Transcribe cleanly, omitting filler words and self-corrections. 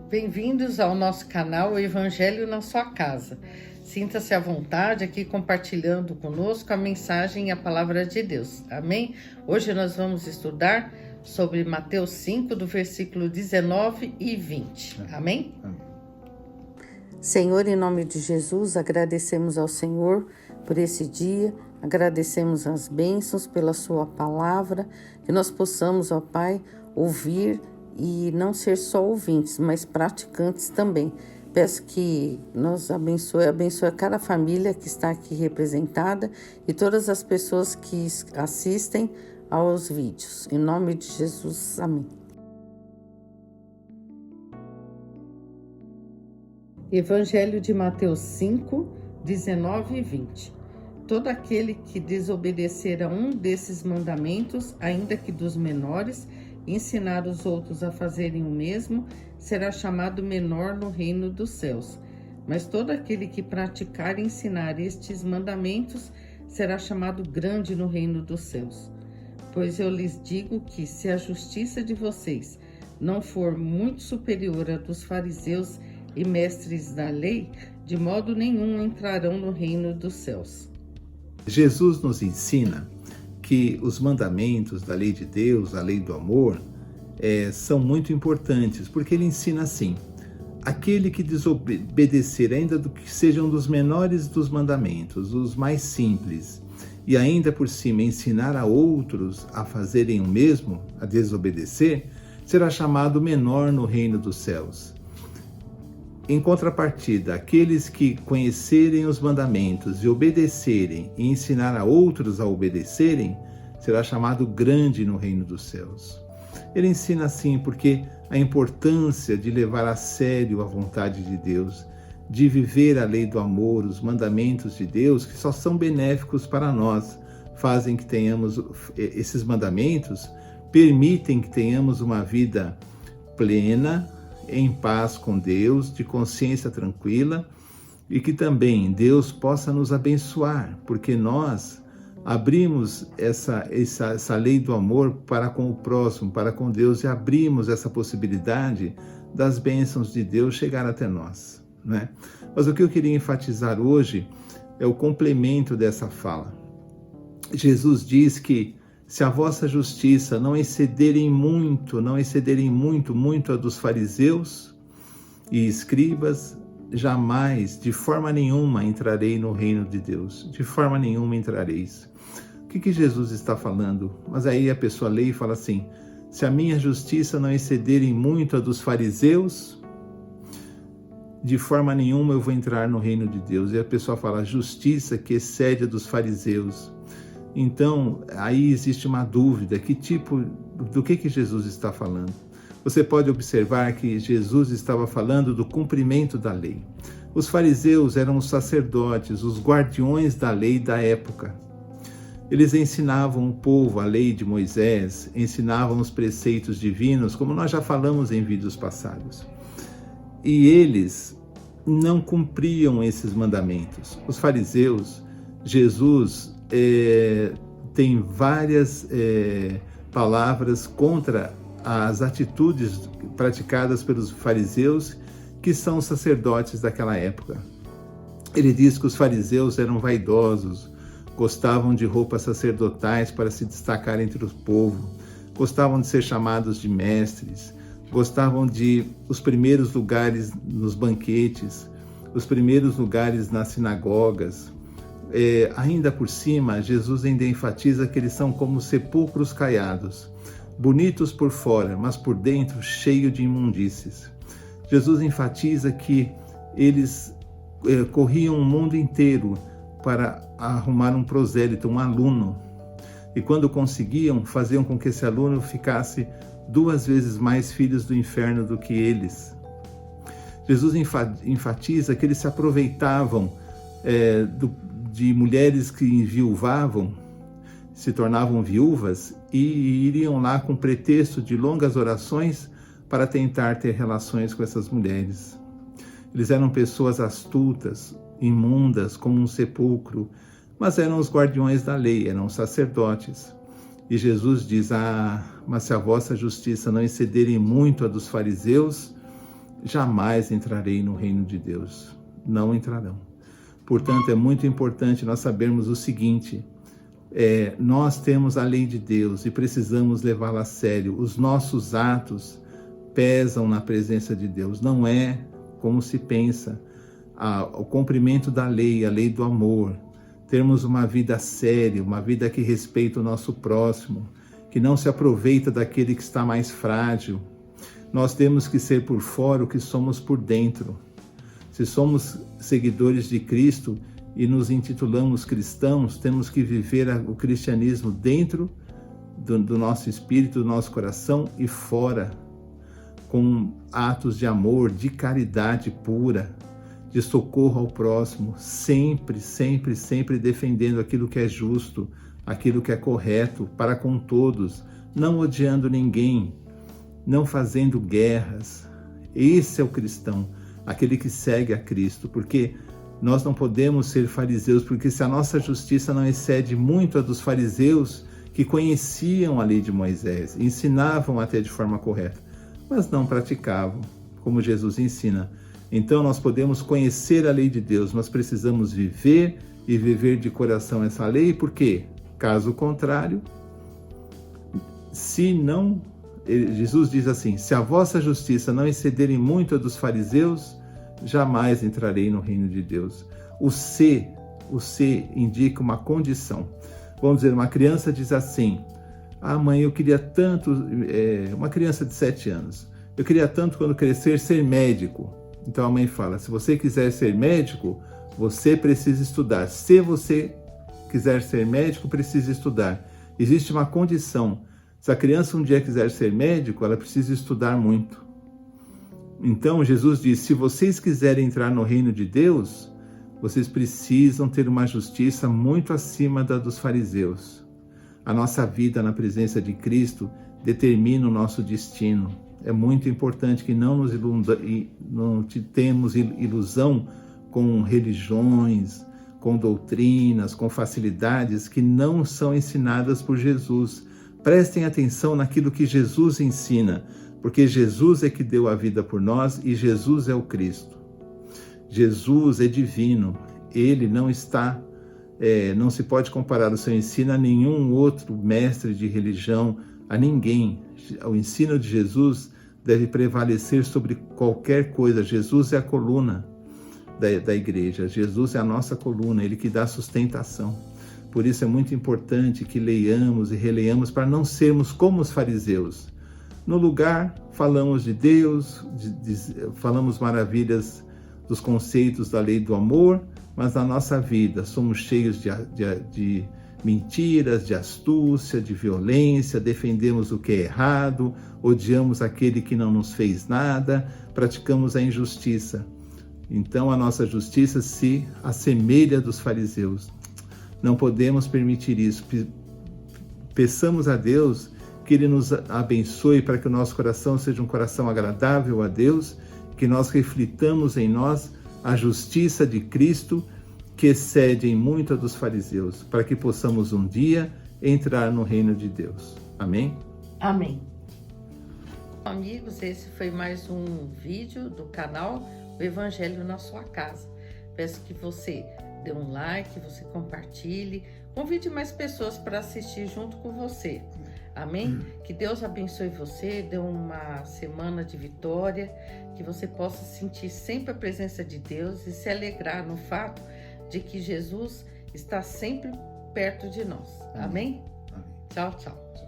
Bem-vindos ao nosso canal O Evangelho na Sua Casa. Sinta-se à vontade aqui compartilhando conosco a mensagem e a palavra de Deus. Amém? Hoje nós vamos estudar sobre Mateus 5, do versículo 19 e 20. Amém? Senhor, em nome de Jesus, agradecemos ao Senhor por esse dia, agradecemos as bênçãos pela sua palavra, que nós possamos, ó Pai, ouvir e não ser só ouvintes, mas praticantes também. Peço que nos abençoe cada família que está aqui representada e todas as pessoas que assistem aos vídeos. Em nome de Jesus, amém. Evangelho de Mateus 5, 19 e 20. Todo aquele que desobedecer a um desses mandamentos, ainda que dos menores, ensinar os outros a fazerem o mesmo, será chamado menor no reino dos céus. Mas todo aquele que praticar e ensinar estes mandamentos será chamado grande no reino dos céus. Pois eu lhes digo que, se a justiça de vocês não for muito superior à dos fariseus e mestres da lei, de modo nenhum entrarão no reino dos céus. Jesus nos ensina que os mandamentos da lei de Deus, a lei do amor, são muito importantes, porque ele ensina assim: aquele que desobedecer, ainda do que sejam dos menores dos mandamentos, os mais simples, e ainda por cima ensinar a outros a fazerem o mesmo, a desobedecer, será chamado menor no reino dos céus. Em contrapartida, aqueles que conhecerem os mandamentos e obedecerem e ensinar a outros a obedecerem, será chamado grande no reino dos céus. Ele ensina assim porque a importância de levar a sério a vontade de Deus, de viver a lei do amor, os mandamentos de Deus, que só são benéficos para nós, fazem que tenhamos, esses mandamentos permitem que tenhamos uma vida plena, em paz com Deus, de consciência tranquila, e que também Deus possa nos abençoar, porque nós abrimos essa lei do amor para com o próximo, para com Deus, e abrimos essa possibilidade das bênçãos de Deus chegar até nós, né? Mas o que eu queria enfatizar hoje é o complemento dessa fala. Jesus diz que se a vossa justiça não excederem muito a dos fariseus e escribas, jamais, de forma nenhuma, entrarei no reino de Deus. De forma nenhuma entrareis. O que Jesus está falando? Mas aí a pessoa lê e fala assim: se a minha justiça não excederem muito a dos fariseus, de forma nenhuma eu vou entrar no reino de Deus. E a pessoa fala: justiça que excede a dos fariseus. Então, aí existe uma dúvida, do que Jesus está falando? Você pode observar que Jesus estava falando do cumprimento da lei. Os fariseus eram os sacerdotes, os guardiões da lei da época. Eles ensinavam o povo a lei de Moisés, ensinavam os preceitos divinos, como nós já falamos em vídeos passados. E eles não cumpriam esses mandamentos. Os fariseus, Jesus tem várias palavras contra as atitudes praticadas pelos fariseus, que são sacerdotes daquela época. Ele diz que os fariseus eram vaidosos, gostavam de roupas sacerdotais para se destacar entre o povo, gostavam de ser chamados de mestres, gostavam de os primeiros lugares nos banquetes, os primeiros lugares nas sinagogas. Ainda por cima, Jesus ainda enfatiza que eles são como sepulcros caiados, bonitos por fora, mas por dentro cheio de imundícies. Jesus enfatiza que eles corriam o mundo inteiro para arrumar um prosélito, um aluno, e quando conseguiam, faziam com que esse aluno ficasse 2 vezes mais filhos do inferno do que eles. Jesus enfatiza que eles se aproveitavam de mulheres que enviuvavam, se tornavam viúvas e iriam lá com pretexto de longas orações para tentar ter relações com essas mulheres. Eles eram pessoas astutas, imundas, como um sepulcro, mas eram os guardiões da lei, eram sacerdotes. E Jesus diz: mas se a vossa justiça não excederem muito a dos fariseus, jamais entrarei no reino de Deus. Não entrarão. Portanto, é muito importante nós sabermos o seguinte: nós temos a lei de Deus e precisamos levá-la a sério. Os nossos atos pesam na presença de Deus. Não é como se pensa. O cumprimento da lei, a lei do amor, termos uma vida séria, uma vida que respeita o nosso próximo, que não se aproveita daquele que está mais frágil. Nós temos que ser por fora o que somos por dentro. Se somos seguidores de Cristo e nos intitulamos cristãos, temos que viver o cristianismo dentro do nosso espírito, do nosso coração e fora, com atos de amor, de caridade pura, de socorro ao próximo, sempre, sempre, sempre defendendo aquilo que é justo, aquilo que é correto para com todos, não odiando ninguém, não fazendo guerras. Esse é o cristão, aquele que segue a Cristo, porque nós não podemos ser fariseus, porque se a nossa justiça não excede muito a dos fariseus, que conheciam a lei de Moisés, ensinavam até de forma correta, mas não praticavam, como Jesus ensina. Então nós podemos conhecer a lei de Deus, nós precisamos viver e viver de coração essa lei, porque, caso contrário, Jesus diz assim: se a vossa justiça não excederem muito a dos fariseus, jamais entrarei no reino de Deus. O se indica uma condição. Vamos dizer, uma criança diz assim: mãe, eu queria tanto, uma criança de 7 anos, eu queria tanto quando crescer ser médico. Então a mãe fala: se você quiser ser médico, você precisa estudar. Se você quiser ser médico, precisa estudar. Existe uma condição. Se a criança um dia quiser ser médico, ela precisa estudar muito. Então Jesus diz: se vocês quiserem entrar no reino de Deus, vocês precisam ter uma justiça muito acima da dos fariseus. A nossa vida na presença de Cristo determina o nosso destino. É muito importante que não temos ilusão com religiões, com doutrinas, com facilidades que não são ensinadas por Jesus. Prestem atenção naquilo que Jesus ensina, porque Jesus é que deu a vida por nós e Jesus é o Cristo. Jesus é divino, ele não se pode comparar o seu ensino a nenhum outro mestre de religião, a ninguém. O ensino de Jesus deve prevalecer sobre qualquer coisa. Jesus é a coluna da igreja, Jesus é a nossa coluna, ele que dá sustentação. Por isso é muito importante que leiamos e releiamos para não sermos como os fariseus. No lugar, falamos de Deus, falamos maravilhas dos conceitos da lei do amor, mas na nossa vida somos cheios de mentiras, de astúcia, de violência, defendemos o que é errado, odiamos aquele que não nos fez nada, praticamos a injustiça. Então a nossa justiça se assemelha dos fariseus. Não podemos permitir isso. Peçamos a Deus que Ele nos abençoe para que o nosso coração seja um coração agradável a Deus, que nós reflitamos em nós a justiça de Cristo, que excede em muito a dos fariseus, para que possamos um dia entrar no reino de Deus. Amém? Amém. Amigos, esse foi mais um vídeo do canal O Evangelho na Sua Casa. Peço que você dê um like, você compartilhe, convide mais pessoas para assistir junto com você. Amém? Que Deus abençoe você, dê uma semana de vitória, que você possa sentir sempre a presença de Deus e se alegrar no fato de que Jesus está sempre perto de nós. Amém? Amém. Tchau, tchau.